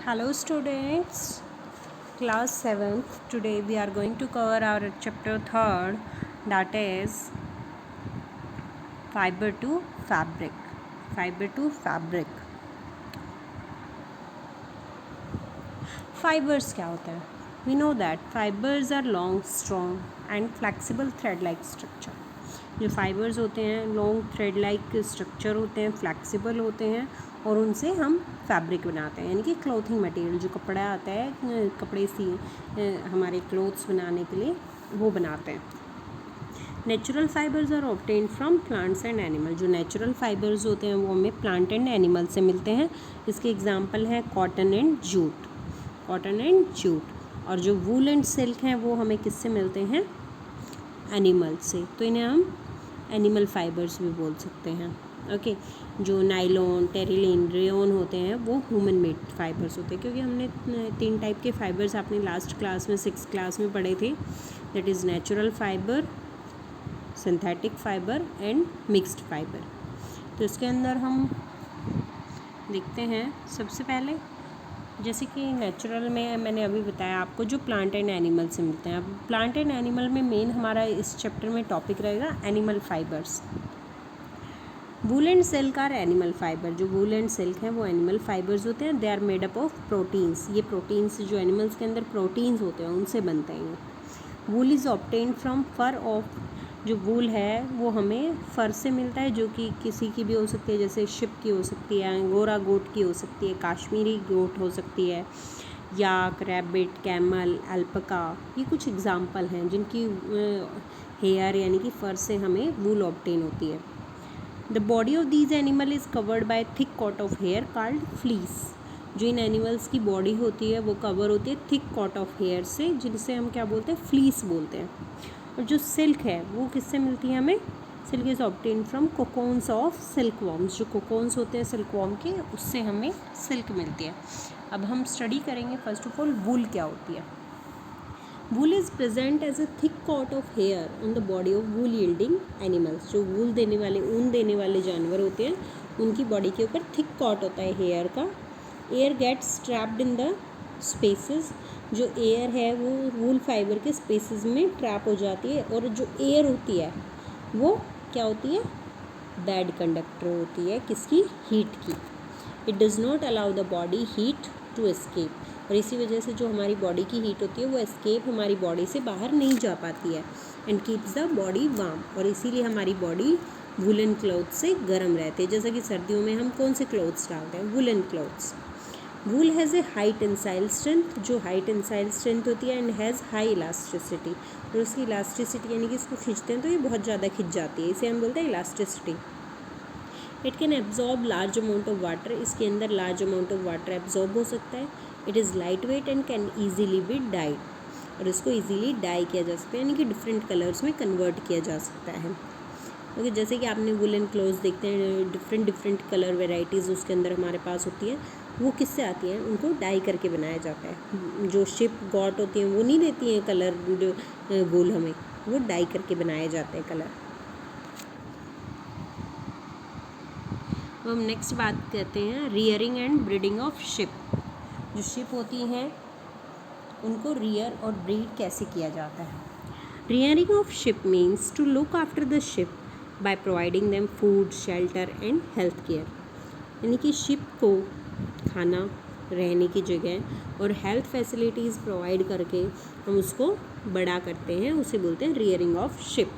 Hello students, class 7th. Today we are going to cover our chapter 3rd, that is fiber to fabric. Fiber to fabric. Fibers क्या होता है? We know that fibers are long, strong and flexible thread-like structure. जो fibres होते हैं long thread like structure होते हैं, flexible होते हैं और उनसे हम फैब्रिक बनाते हैं, यानी कि क्लोथिंग मटेरियल जो कपड़ा आता है कपड़े सी हमारे क्लोथ्स बनाने के लिए वो बनाते हैं. Natural fibres are obtained from plants and animal. जो नेचुरल फाइबर्स होते हैं वो हमें प्लांट एंड एनिमल से मिलते हैं. इसके एग्जांपल हैं cotton and jute. Cotton and jute. और जो वूल एंड सिल्क हैं वो हमें किससे मिलते हैं? एनिमल से. तो इन्हें हम एनिमल फाइबर्स भी बोल सकते हैं. ओके. जो नाइलॉन, टेरिलिन, रेयॉन होते हैं वो ह्यूमन मेड फाइबर्स होते हैं, क्योंकि हमने 3 टाइप के फाइबर्स अपनी लास्ट क्लास में 6th क्लास में पढ़े थे. That is natural fibre, synthetic fibre and mixed fibre. तो इसके अंदर हम देखते हैं सबसे पहले, जैसे कि नेचुरल में मैंने अभी बताया आपको जो प्लांट एंड एनिमल से मिलते हैं. अब प्लांट एंड एनिमल में मेन हमारा इस चैप्टर में टॉपिक रहेगा animal fibres. Wool and silk are animal fibre. जो वूल एंड सिल्क हैं वो एनिमल फाइबर्स होते हैं. They are made up of proteins. ये प्रोटीन्स जो एनिमल्स के अंदर प्रोटीन्स होते हैं उनसे बनते हैं. Wool is obtained from fur of. जो वूल है वो हमें फर से मिलता है, जो कि किसी की भी हो सकती है, जैसे शिप की हो सकती है, अंगोरा गोट की हो सकती है, काश्मीरी गोट हो सकती है, याक, रैबिट, कैमल, अल्पका. ये कुछ एग्जाम्पल हैं जिनकी हेयर यानी कि फर से हमें वूल ऑब्टेन होती है. The body of these animal is covered by thick coat of hair called fleece. जो इन एनिमल्स की बॉडी होती है वो कवर होती है थिक कॉट ऑफ हेयर से, जिनसे हम क्या बोलते हैं? फ्लीस बोलते हैं. और जो सिल्क है वो किससे मिलती है हमें? Silk is obtain from cocoons of silk worms. जो कोकोन्स होते हैं सिल्क वॉर्म के, उससे हमें सिल्क मिलती है. अब हम स्टडी करेंगे फर्स्ट ऑफ ऑल वूल क्या होती है. Wool is present as a thick coat of hair on the body of wool yielding animals. जो वूल देने वाले, ऊन देने वाले जानवर होते हैं उनकी बॉडी के ऊपर थिक कॉट होता है हेयर का. Air gets trapped in the spaces. जो एयर है वो वूल फाइबर के स्पेसेस में ट्रैप हो जाती है. और जो एयर होती है वो क्या होती है? बैड कंडक्टर होती है. किसकी? हीट की. It does not allow the body heat to escape. और इसी वजह से जो हमारी बॉडी की हीट होती है वो एस्केप हमारी बॉडी से बाहर नहीं जा पाती है. And keeps the body warm. और इसीलिए हमारी बॉडी वुलन क्लॉथ से गर्म रहती है. जैसा कि सर्दियों में हम कौन से क्लॉथ्स डालते हैं? Woollen clothes. Wool has a high tensile strength. जो हाई टेंसाइल स्ट्रेंथ होती है एंड हैज़ हाई इलास्टिसिटी. और उसकी इलास्टिसिटी यानी कि इसको खींचते हैं तो ये बहुत ज़्यादा खिंच जाती है. इसे हम बोलते हैं elasticity. It can absorb large amount of water. इसके अंदर large amount of water absorb हो सकता है. It is light weight and can easily be dyed. और इसको ईजीली डाई किया जा सकता है, यानी कि डिफरेंट कलर्स में कन्वर्ट किया जा सकता है. ओके. जैसे कि आपने वुलन क्लोथ्स देखते हैं, डिफरेंट कलर वेराइटीज़ उसके अंदर हमारे पास होती है. वो किससे आती हैं? उनको डाई करके बनाया जाता है. जो शिप गॉट होती हैं वो नहीं देती हैं कलर वूल हमें, वो डाई करके बनाए जाते हैं कलर. अब हम नेक्स्ट बात करते हैं rearing and breeding of ship. जो शिप होती हैं उनको रियर और ब्रीड कैसे किया जाता है? Rearing of sheep means to look after the sheep by providing them food, shelter and health care. यानी कि शिप को खाना, रहने की जगह और हेल्थ फैसिलिटीज़ प्रोवाइड करके हम उसको बड़ा करते हैं. उसे बोलते हैं rearing of sheep.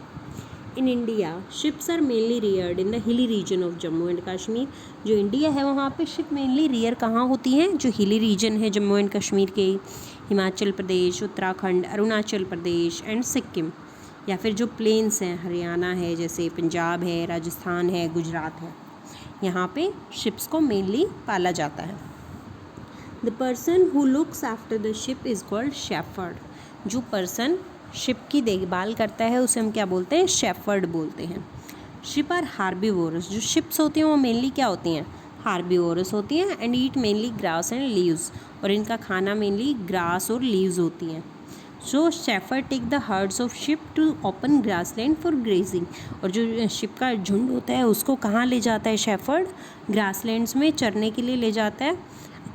In India sheep are mainly reared in the hilly region of Jammu and Kashmir. जो इंडिया है वहाँ पे शिप मेनली रियर कहाँ होती हैं? जो हिली रीजन है जम्मू एंड कश्मीर के, हिमाचल प्रदेश, उत्तराखंड, अरुणाचल प्रदेश एंड सिक्किम. या फिर जो प्लेन्स हैं, हरियाणा है, जैसे पंजाब है, राजस्थान है, गुजरात है, यहाँ पे शिप्स को मेनली पाला जाता है. The person who looks after the ship is called shepherd. जो पर्सन शिप की देखभाल करता है उसे हम क्या बोलते हैं? शेफर्ड बोलते हैं. Sheep are herbivorous. जो शिप्स होती हैं वो मेनली क्या होती हैं? हार्बीवोरस होती हैं. And eat mainly grass and leaves. और इनका खाना मेनली ग्रास और लीव्स होती हैं. So shepherd take the herds of sheep to open grassland for grazing. और जो शिप का झुंड होता है उसको कहाँ ले जाता है शेफर्ड? ग्रासलैंड्स में चरने के लिए ले जाता है.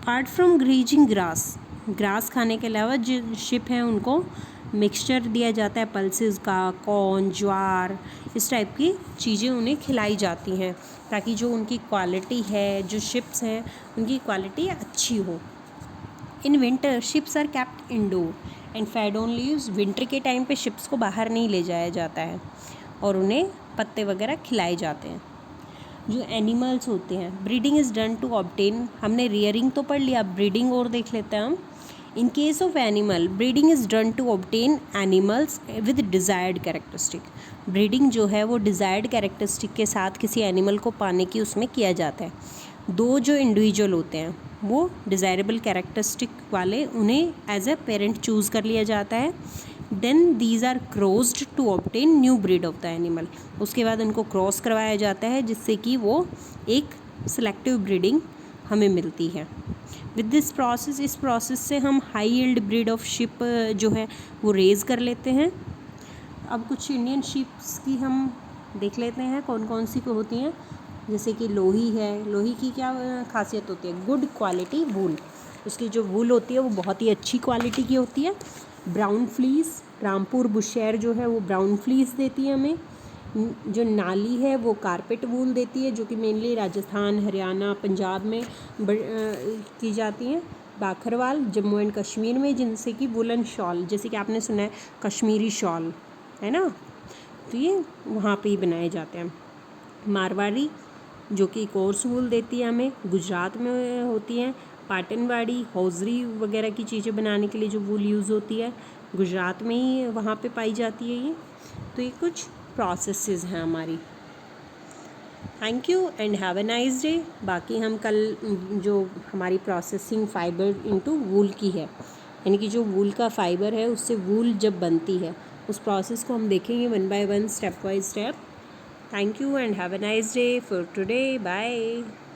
अपार्ट फ्रॉम ग्रेजिंग ग्रास खाने के अलावा जो शिप हैं उनको मिक्सचर दिया जाता है पल्सेस का, कॉर्न, ज्वार, इस टाइप की चीज़ें उन्हें खिलाई जाती हैं ताकि जो उनकी क्वालिटी है, जो शिप्स हैं उनकी क्वालिटी अच्छी हो। In winter sheep are kept indoor and fed on leaves. Winter के टाइम पे शिप्स को बाहर नहीं ले जाया जाता है और उन्हें पत्ते वगैरह खिलाए जाते हैं। जो एनिमल्स होते हैं, breeding is done to obtain, हमने रियरिंग तो पढ़ लिया, ब्रीडिंग और देख लेते हैं हम। In case of animal, breeding is done to obtain animals with desired characteristic. Breeding जो है वो डिज़ायर्ड कैरेक्टरिस्टिक के साथ किसी एनिमल को पाने की उसमें किया जाता है। दो जो इंडिविजुअल होते हैं वो डिज़ायरेबल कैरेक्टरिस्टिक वाले, उन्हें एज ए पेरेंट चूज़ कर लिया जाता है। Then these are crossed to obtain new breed of the animal. उसके बाद उनको क्रॉस करवाया जाता है जिससे कि वो एक सिलेक्टिव ब्रीडिंग हमें मिलती है। विद दिस प्रोसेस, इस प्रोसेस से हम high yield breed of ship जो है वो रेज़ कर लेते हैं। अब कुछ इंडियन शिप्स की हम देख लेते हैं कौन कौन सी को होती हैं। जैसे कि लोही है, लोही की क्या खासियत होती है? गुड क्वालिटी वूल, उसकी जो वूल होती है वो बहुत ही अच्छी क्वालिटी की होती है। ब्राउन फ्लीस, रामपुर बुशेर जो है वो ब्राउन फ्लीस देती है हमें। जो नाली है वो कारपेट वूल देती है जो कि मेनली राजस्थान, हरियाणा, पंजाब में की जाती हैं। बाखरवाल जम्मू एंड कश्मीर में, जिनसे कि वुलन शॉल, जैसे कि आपने सुना है कश्मीरी शॉल है ना, तो ये वहाँ पे ही बनाए जाते हैं। मारवाड़ी जो कि कोर्स वूल देती है हमें, गुजरात में होती हैं। पाटनवाड़ी, हौजरी वगैरह की चीज़ें बनाने के लिए जो वूल यूज़ होती है गुजरात में ही वहाँ पे पाई जाती है ये। तो ये कुछ प्रोसेसेस हैं हमारी। Thank you and have a nice day. बाकी हम कल जो हमारी प्रोसेसिंग फाइबर इनटू वूल की है, यानी कि जो वूल का फाइबर है उससे वूल जब बनती है उस प्रोसेस को हम देखेंगे one by one, step by step. Thank you and have a nice day for today. Bye.